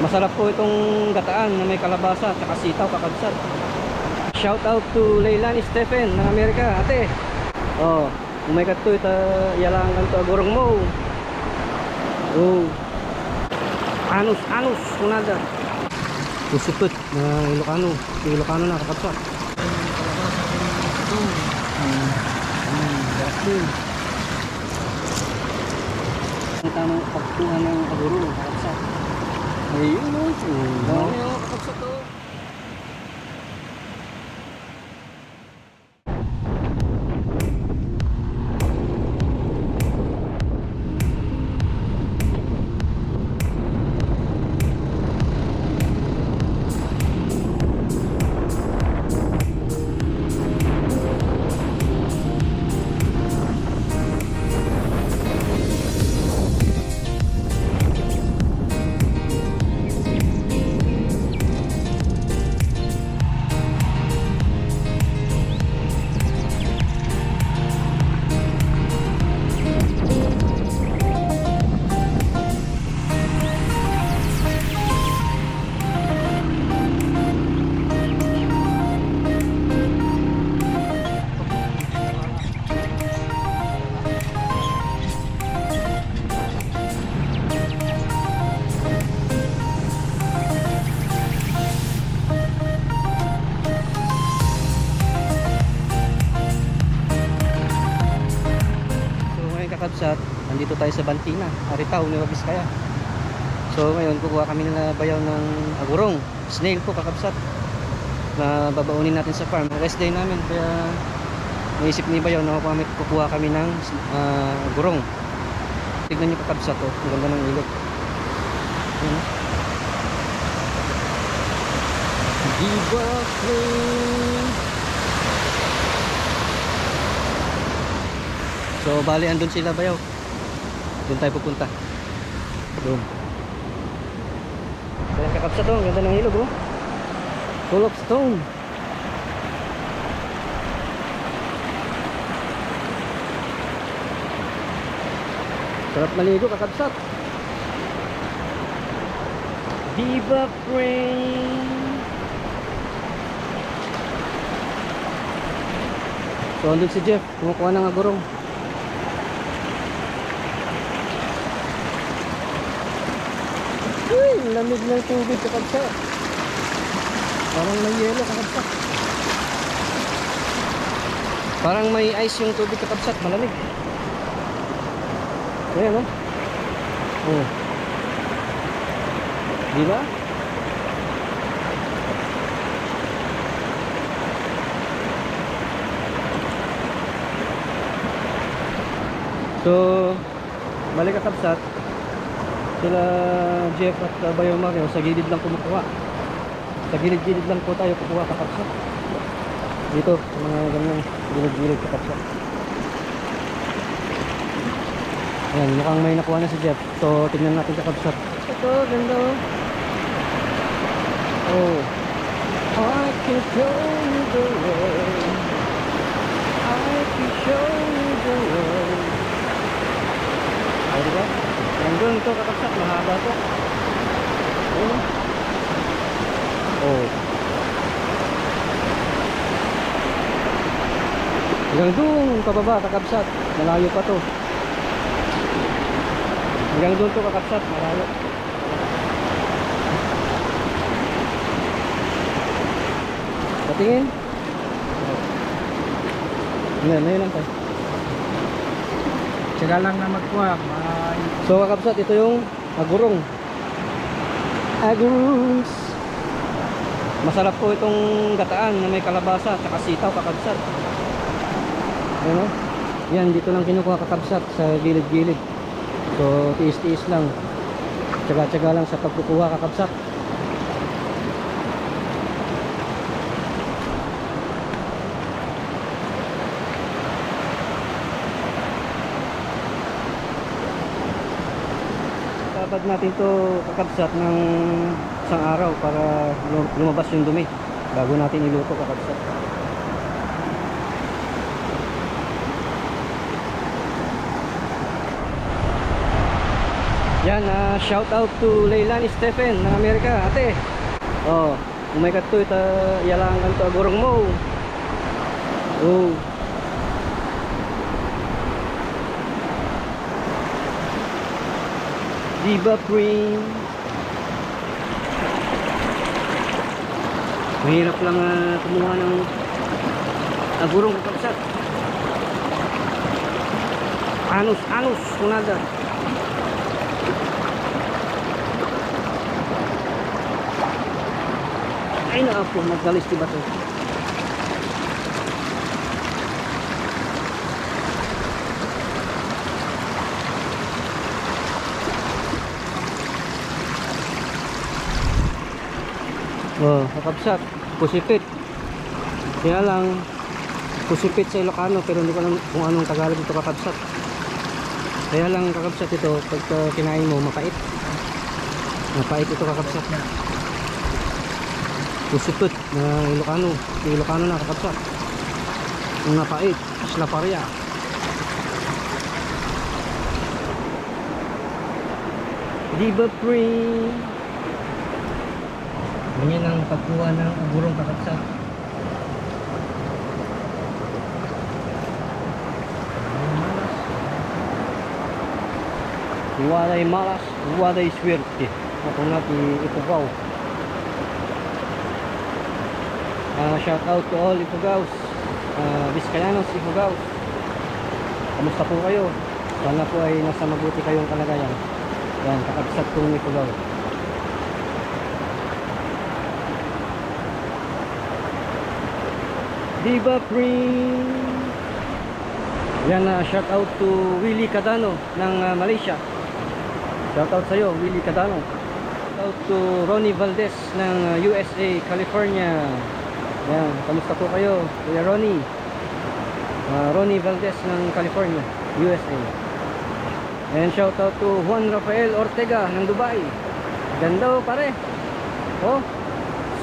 Masarap po itong gataan na may kalabasa at sitaw kakabsat. Shout out to Leilani Stephen ng Amerika, ate. Oh, umay kadto ita yalang kanto agurong mo. Oh. Anus kunada. Usuput na Ilocano na kakabsat. Ang tamang pagkuha ng aguro kakabsat. Ayun o. Dami o kakabsat o. Kakabsat, nandito tayo sa Bantina, Aritaw, Nueva Vizcaya. So ngayon kukuha kami ng bayaw ng agurong, snail po kakabsat, na babaunin natin sa farm. Rest day namin, kaya naisip ni bayaw na kukuha kami ng agurong. Tignan nyo kakabsat, oh, ang ganda ng ilog. Diba so bali andun sila bayaw. Doon tayo pupunta. Doon. Kaya kakabsat to, ganda ng ilog oh. Full of stone. Sarap maligo kakabsat. Viva friend. So andun si Jeff, kumukuha ng agurong. Uy, lamig ng tubig kakabsat. Parang may yelo kakabsat. Parang may ice yung tubig kakabsat, malamig. Ayan oh. Oh. Diba? So, balik kakabsat. Sila Jeff at Bayaw Mario sa gilid lang kumukuha. Sa gilid-gilid lang po tayo kukuha kakabsat. Dito, sa mga ganyang gilid-gilid kakabsat. Ayan, mukhang may nakuha na si Jeff. So, tingnan natin kakabsat. Ito, ganda oh. I can show you the way. I can show you the way. Ay, diba? Nandun ito kakabsat, mahaba to. Oh. Hanggang doon pababa kakabsat, malayo pa to. Hanggang doon to kakabsat, malayo. Patingin. Ngayon lang tayo. Tsaga lang na magkuha. So kakabsat, ito yung agurong. Agurons. Masarap po itong gataan na may kalabasa at sitaw kakabsat. Ano? Yan, dito lang kinukuha kakabsat sa gilid-gilid. So tiis-tiis lang. Tsaga-tsaga lang sa pagkukuha kakabsat. Babad natin to kakabsat ng isang araw para lumabas yung dumi bago natin iluto kakabsat. Yan, shout out to Leilani Stephen ng Amerika, ate. Oh, umaykat to ita iyalangan to agurong mo. Oh. Diba Pring? Mahirap lang kumuha ng agurong kapsat. Anos, kunada. Ay na po, magalis diba to? Oh, kakabsat, pusipit. Kaya lang, pusipit sa Ilocano, pero hindi ko alam kung anong Tagalog ito kakabsat. Kaya lang kakabsat ito, pag kinain mo, mapait. Mapait ito kakabsat. Pusipit na Ilocano. Ilocano na kakabsat. Ang napait, slaparia. Diba Pring? Ganyan ang pagkuha ng agurong kakabsat. Walay malas, walay swerte. Ako nga Ipugaw. Shout out to all Ipugaws, Biskayanos, Ipugaws. Kamusta po kayo? Sana po ay nasa mabuti kayong kalagayan. Yan, kakabsat kong Ipugaw. Diba Pring? Yan, shout out to Willie Cadano ng Malaysia. Shout out sa'yo, Willie Cadano. Shout out to Ronnie Valdez ng USA, California. Yan, kamusta po kayo, Kuya Ronnie? Ronnie Valdez ng California, USA. And shout out to Juan Rafael Ortega ng Dubai. Ganda o pare. Oh,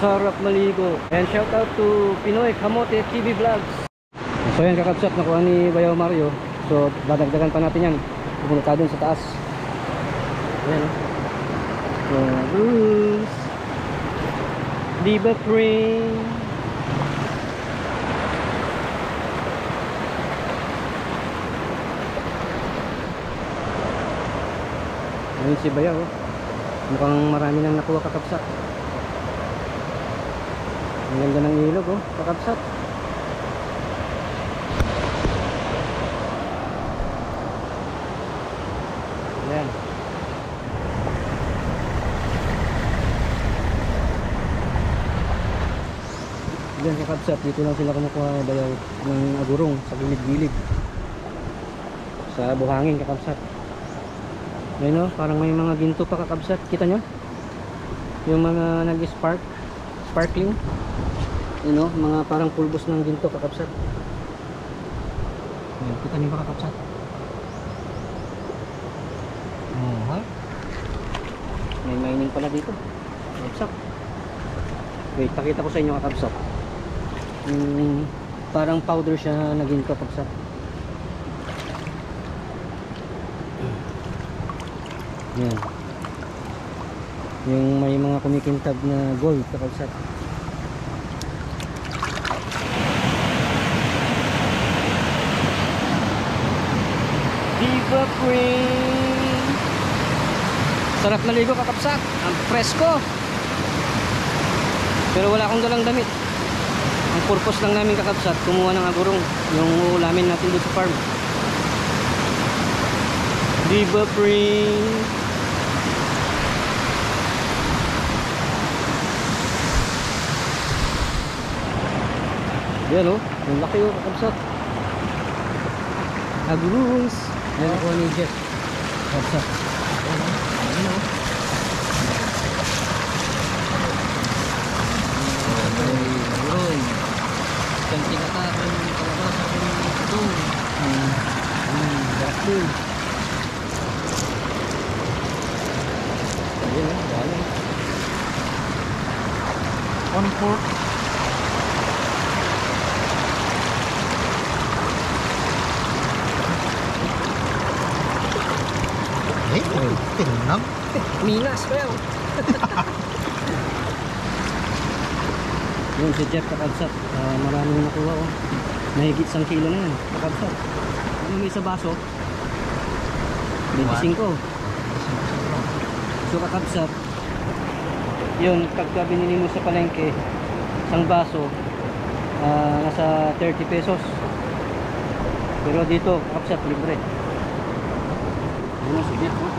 sarap maligo. And shout out to Pinoy Kamote TV Vlogs. So yan kakabsat, nakuha ni Bayaw Mario. So dadagdagan pa natin yan. Pupunta dun sa taas. Ayan. So, Bruce. Diba Pring? Ayun si Bayaw. Mukhang marami nang nakuha kakabsat. Ang ganda ng ilog kakabsat. Ayan. Ayan kakabsat, dito lang sila kumukuha Bayaw ng agurong sa gilid-gilid. Sa buhangin kakabsat. Ayun parang may mga ginto pa kakabsat. Kita nyo? Yung mga sparkling. Yun mga parang pulbos ng ginto kakabsat. Ayan, kita nyo ba kakabsat? Ha? May mining pala dito kakabsat. Wait, pakita ko sa inyo kakabsat. Parang powder siya na ginto kakabsat. Yan. Yung may mga kumikintab na gold kakabsat. Diba Pring? Sarap na ligo kakabsat. Ang presko. Pero wala akong dalang damit. Ang purpose lang namin kakabsat, kumuha ng agurong. Yung ulamin natin doon sa farm. Diba Pring? Yan yung laki kakabsat. Agurungs. Yan ako ni Jeff kakabsat. Yan agurung. Cantik kata kalabasa ng itong. Garak din. Ayan galing. 1/4. Manang? Minas kaya. Yun si Jeff kakabsat. Maraming nakuha oh. Mahigit 1 kilo na yan kakabsat. Ano may sa baso? 25. So kakabsat, yun pagka binili mo sa palengke isang baso, nasa 30 pesos. Pero dito kakabsat libre. Ano si Jeff oh.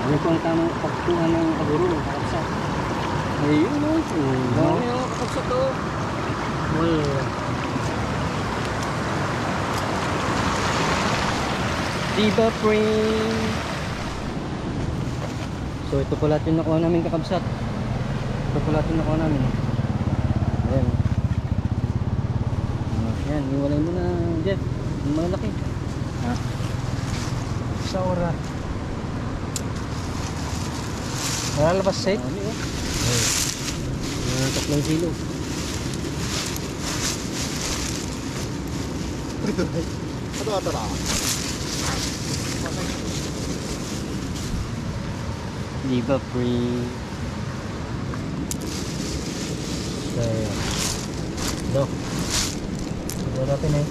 Ano po ang tamang pagkuha ng aguro kakabsat? Ayun o. Dami o kakabsat o. Diba Pring? So ito po lahat yung nakuha namin kakabsat. Ito po lahat yung nakuha namin. Ayan. Ayan, iwalay mo na Jeff. Yung malaki. Ha? Sa ora. Nalalabas set? Dami o. 3 kilo. Diba Pring? Kaya. Do. Ito natin eh.